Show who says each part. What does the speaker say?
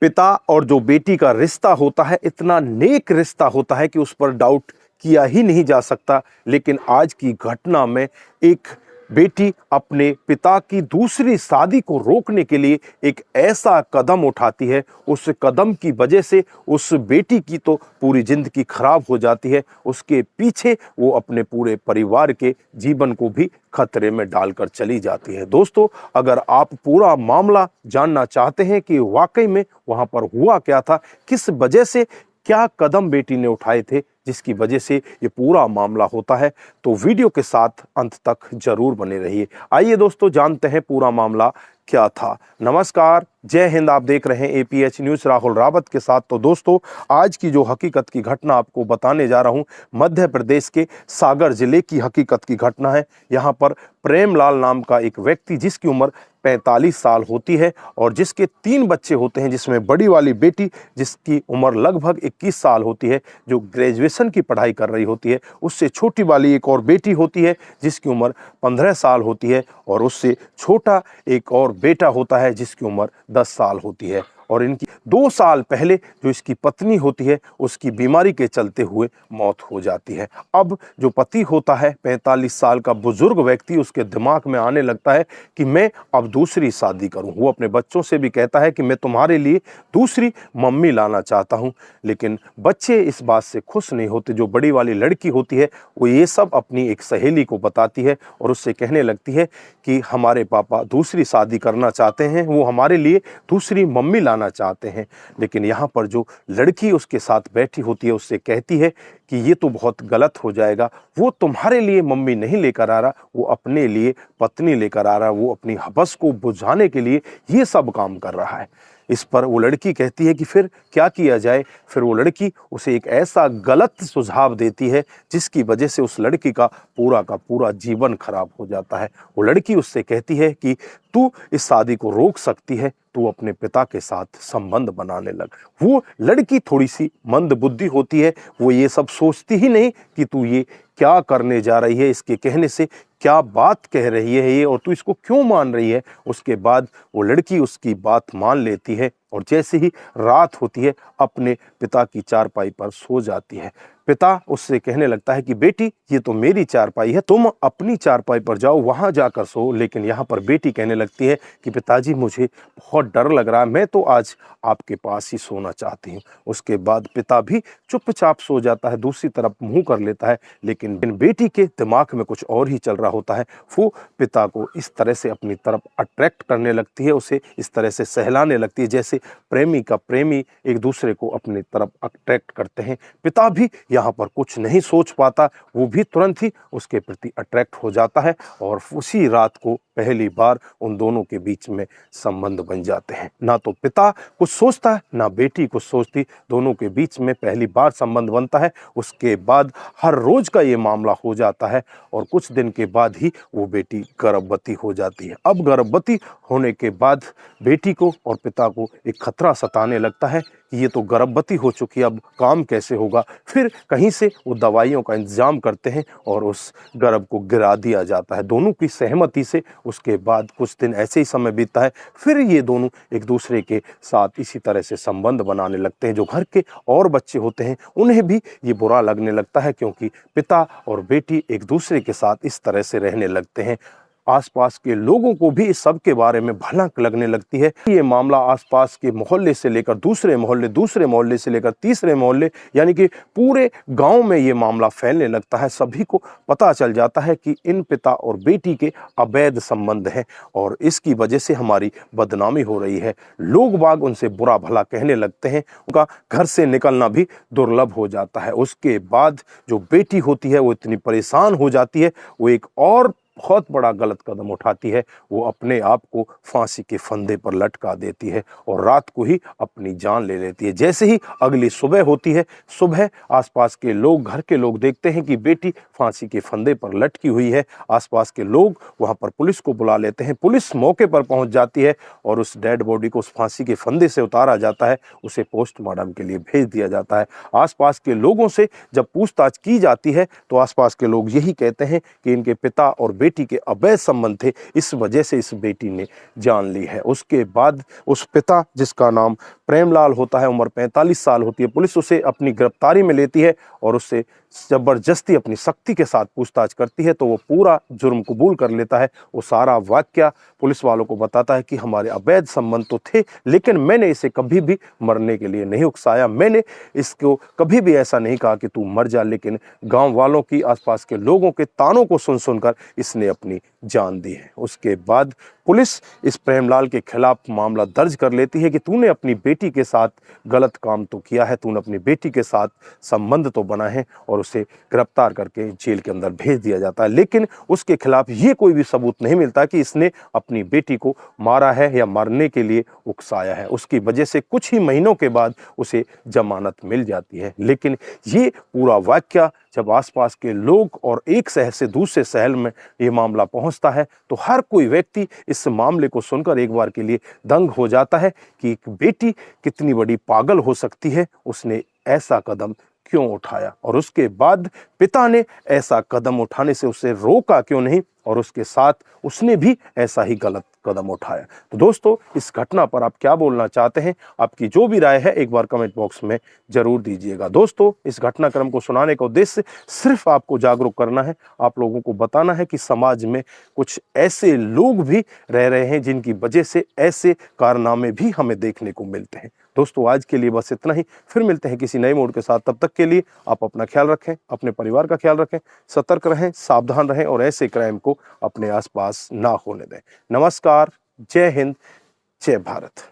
Speaker 1: पिता और जो बेटी का रिश्ता होता है इतना नेक रिश्ता होता है कि उस पर डाउट किया ही नहीं जा सकता। लेकिन आज की घटना में एक बेटी अपने पिता की दूसरी शादी को रोकने के लिए एक ऐसा कदम उठाती है, उस कदम की वजह से उस बेटी की तो पूरी जिंदगी खराब हो जाती है। उसके पीछे वो अपने पूरे परिवार के जीवन को भी खतरे में डालकर चली जाती है। दोस्तों, अगर आप पूरा मामला जानना चाहते हैं कि वाकई में वहां पर हुआ क्या था, किस वजह से, क्या कदम बेटी ने उठाए थे जिसकी वजह से ये पूरा मामला होता है, तो वीडियो के साथ अंत तक जरूर बने रहिए। आइए दोस्तों, जानते हैं पूरा मामला क्या था। नमस्कार, जय हिंद। आप देख रहे हैं APH न्यूज़ राहुल रावत के साथ। तो दोस्तों, आज की जो हकीकत की घटना आपको बताने जा रहा हूं, मध्य प्रदेश के सागर जिले की हकीकत की घटना है। यहां पर प्रेमलाल नाम का एक व्यक्ति, जिसकी उम्र 45 साल होती है और जिसके 3 बच्चे होते हैं, जिसमें बड़ी वाली बेटी जिसकी उम्र लगभग 21 साल होती है, जो ग्रेजुएशन की पढ़ाई कर रही होती है। उससे छोटी वाली एक और बेटी होती है जिसकी उम्र 15 साल होती है और उससे छोटा एक और बेटा होता है जिसकी उम्र 10 साल होती है। और इनकी 2 साल पहले जो इसकी पत्नी होती है उसकी बीमारी के चलते हुए मौत हो जाती है। अब जो पति होता है 45 साल का बुजुर्ग व्यक्ति, उसके दिमाग में आने लगता है कि मैं अब दूसरी शादी करूं। वो अपने बच्चों से भी कहता है कि मैं तुम्हारे लिए दूसरी मम्मी लाना चाहता हूं। लेकिन बच्चे इस बात से खुश नहीं होते। जो बड़ी वाली लड़की होती है वो ये सब अपनी एक सहेली को बताती है और उससे कहने लगती है कि हमारे पापा दूसरी शादी करना चाहते हैं, वो हमारे लिए दूसरी मम्मी लाना चाहते हैं। लेकिन यहाँ पर जो लड़की उसके साथ बैठी होती है उससे कहती है कि ये तो बहुत गलत हो जाएगा, वो तुम्हारे लिए मम्मी नहीं लेकर आ रहा, वो अपने लिए पत्नी लेकर आ रहा, वो अपनी हवस को बुझाने के लिए ये सब काम कर रहा है। इस पर वो लड़की कहती है कि फिर क्या किया जाए। फिर वो लड़की उसे एक ऐसा गलत सुझाव देती है जिसकी वजह से उस लड़की का पूरा जीवन खराब हो जाता है। वो लड़की उससे कहती है कि तू इस शादी को रोक सकती है, तू अपने पिता के साथ संबंध बनाने लग। वो लड़की थोड़ी सी मंद बुद्धि होती है, वो ये सब सोचती ही नहीं कि तू ये क्या करने जा रही है, इसके कहने से क्या बात कह रही है ये, और तू इसको क्यों मान रही है। उसके बाद वो लड़की उसकी बात मान लेती है और जैसे ही रात होती है अपने पिता की चारपाई पर सो जाती है। पिता उससे कहने लगता है कि बेटी, ये तो मेरी चारपाई है, तुम अपनी चारपाई पर जाओ, वहां जाकर सो। लेकिन यहाँ पर बेटी कहने लगती है कि पिताजी, मुझे बहुत डर लग रहा है, मैं तो आज आपके पास ही सोना चाहती हूँ। उसके बाद पिता भी चुपचाप सो जाता है, दूसरी तरफ मुंह कर लेता है। लेकिन बेटी के दिमाग में कुछ और ही चल रहा होता है। वो पिता को इस तरह से अपनी तरफ अट्रैक्ट करने लगती है, उसे इस तरह से सहलाने लगती है जैसे प्रेमी का प्रेमी एक दूसरे को अपनी तरफ अट्रैक्ट करते हैं। पिता भी यहाँ पर कुछ नहीं सोच पाता, वो भी तुरंत ही उसके प्रति अट्रैक्ट हो जाता है और उसी रात को पहली बार उन दोनों के बीच में संबंध बन जाते हैं। ना तो पिता कुछ सोचता है, ना बेटी कुछ सोचती, दोनों के बीच में पहली बार संबंध बनता है। उसके बाद हर रोज का ये मामला हो जाता है और कुछ दिन के बाद ही वो बेटी गर्भवती हो जाती है। अब गर्भवती होने के बाद बेटी को और पिता को एक खतरा सताने लगता है कि ये तो गर्भवती हो चुकी है, अब काम कैसे होगा। फिर कहीं से वो दवाइयों का इंतजाम करते हैं और उस गर्भ को गिरा दिया जाता है दोनों की सहमति से। उसके बाद कुछ दिन ऐसे ही समय बीतता है, फिर ये दोनों एक दूसरे के साथ इसी तरह से संबंध बनाने लगते हैं। जो घर के और बच्चे होते हैं उन्हें भी ये बुरा लगने लगता है, क्योंकि पिता और बेटी एक दूसरे के साथ इस तरह से रहने लगते हैं। आसपास के लोगों को भी इस सब के बारे में भनक लगने लगती है। ये मामला आसपास के मोहल्ले से लेकर दूसरे मोहल्ले, दूसरे मोहल्ले से लेकर तीसरे मोहल्ले, यानी कि पूरे गांव में ये मामला फैलने लगता है। सभी को पता चल जाता है कि इन पिता और बेटी के अवैध संबंध हैं और इसकी वजह से हमारी बदनामी हो रही है। लोग बाग उनसे बुरा भला कहने लगते हैं, उनका घर से निकलना भी दुर्लभ हो जाता है। उसके बाद जो बेटी होती है वो इतनी परेशान हो जाती है, वो एक और बहुत बड़ा गलत कदम उठाती है। वो अपने आप को फांसी के फंदे पर लटका देती है और रात को ही अपनी जान ले लेती है। जैसे ही अगली सुबह होती है, सुबह आसपास के लोग, घर के लोग देखते हैं कि बेटी फांसी के फंदे पर लटकी हुई है। आसपास के लोग वहां पर पुलिस को बुला लेते हैं। पुलिस मौके पर पहुंच जाती है और उस डेड बॉडी को उस फांसी के फंदे से उतारा जाता है, उसे पोस्टमार्टम के लिए भेज दिया जाता है। आसपास के लोगों से जब पूछताछ की जाती है तो आसपास के लोग यही कहते हैं कि इनके पिता और बेटी के अवैध संबंध थे, इस वजह से इस बेटी ने जान ली है। उसके बाद उस पिता, जिसका नाम प्रेमलाल होता है, उम्र 45 साल होती है, पुलिस उसे अपनी गिरफ्तारी में लेती है और उससे जबरदस्ती अपनी सख्ती के साथ पूछताछ करती है, तो वो पूरा जुर्म कबूल कर लेता है। वो सारा वाकया पुलिस वालों को बताता है कि हमारे अवैध संबंध तो थे, लेकिन मैंने इसे कभी भी मरने के लिए नहीं उकसाया, मैंने इसको कभी भी ऐसा नहीं कहा कि तू मर जा, लेकिन गांव वालों की, आसपास के लोगों के तानों को सुन सुनकर इसने अपनी जान दी है। उसके बाद पुलिस इस प्रेमलाल के खिलाफ मामला दर्ज कर लेती है कि तूने अपनी बेटी के साथ गलत काम तो किया है, तूने अपनी बेटी के साथ संबंध तो बना है, और उसे गिरफ्तार करके जेल के अंदर भेज दिया जाता है। लेकिन उसके खिलाफ ये कोई भी सबूत नहीं मिलता कि इसने अपनी बेटी को मारा है या मारने के लिए उकसाया है। उसकी वजह से कुछ ही महीनों के बाद उसे जमानत मिल जाती है। लेकिन ये पूरा वाकया जब आसपास के लोग और एक शहर से दूसरे शहर में ये मामला पहुंचता है, तो हर कोई व्यक्ति इस मामले को सुनकर एक बार के लिए दंग हो जाता है कि एक बेटी कितनी बड़ी पागल हो सकती है, उसने ऐसा कदम क्यों उठाया, और उसके बाद पिता ने ऐसा कदम उठाने से उसे रोका क्यों नहीं, और उसके साथ उसने भी ऐसा ही गलत कदम उठाया। तो दोस्तों, इस घटना पर आप क्या बोलना चाहते हैं? आपकी जो भी राय है एक बार कमेंट बॉक्स में जरूर दीजिएगा। दोस्तों, इस घटनाक्रम को सुनाने का उद्देश्य सिर्फ आपको जागरूक करना है, आप लोगों को बताना है कि समाज में कुछ ऐसे लोग भी रह रहे हैं जिनकी वजह से ऐसे कारनामे भी हमें देखने को मिलते हैं। दोस्तों, आज के लिए बस इतना ही, फिर मिलते हैं किसी नए मोड़ के साथ। तब तक के लिए आप अपना ख्याल रखें, अपने परिवार का ख्याल रखें, सतर्क रहें, सावधान रहें और ऐसे क्राइम को अपने आसपास ना होने दें। नमस्कार, जय हिंद, जय भारत।